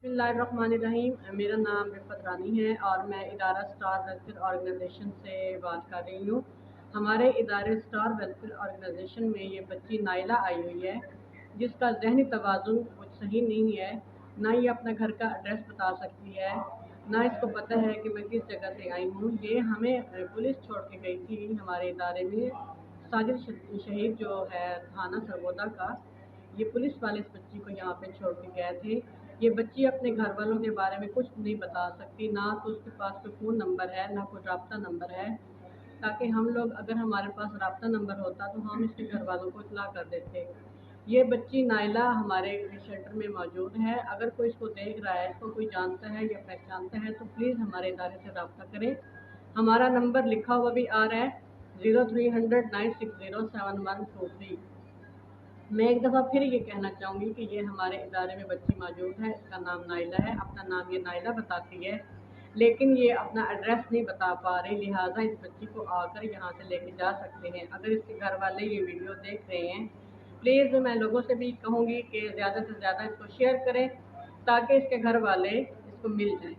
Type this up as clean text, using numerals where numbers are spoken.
बिस्मिल्लाहिर्रहमानिर्रहीम। मेरा नाम रिफ़त रानी है और मैं इदारा स्टार वेलफेयर ऑर्गेनाइजेशन से बात कर रही हूँ। हमारे इदारे स्टार वेलफेयर ऑर्गेनाइजेशन में ये बच्ची नाइला आई हुई है, जिसका ज़हनी तवाज़ुन कुछ सही नहीं है। ना ये अपना घर का एड्रेस बता सकती है, ना इसको पता है कि मैं किस जगह से आई हूँ। ये हमें पुलिस छोड़ के गई थी हमारे इदारे में। साजिद शहीद जो है थाना सरगोदा का, ये पुलिस वाले इस बच्ची को यहाँ पे छोड़ के गए थे। ये बच्ची अपने घर वालों के बारे में कुछ नहीं बता सकती, ना तो उसके पास कोई फ़ोन नंबर है, ना कोई राब्ता नंबर है, ताकि हम लोग अगर हमारे पास राब्ता नंबर होता तो हम इसके घर वालों को इत्तला कर देते। ये बच्ची नाइला हमारे शेल्टर में मौजूद है। अगर कोई इसको देख रहा है, इसको कोई जानता है या पहचानता है, तो प्लीज़ हमारे इदारे से रब्ता करें। हमारा नंबर लिखा हुआ भी आ रहा है 0300 960 7123। मैं एक दफ़ा फिर ये कहना चाहूँगी कि ये हमारे इदारे में बच्ची मौजूद है, इसका नाम नाइला है। अपना नाम ये नाइला बताती है, लेकिन ये अपना एड्रेस नहीं बता पा रही, लिहाजा इस बच्ची को आकर यहाँ से लेके जा सकते हैं। अगर इसके घर वाले ये वीडियो देख रहे हैं, प्लीज़ मैं लोगों से भी कहूँगी कि ज़्यादा से ज़्यादा इसको शेयर करें, ताकि इसके घर वाले इसको मिल जाएँ।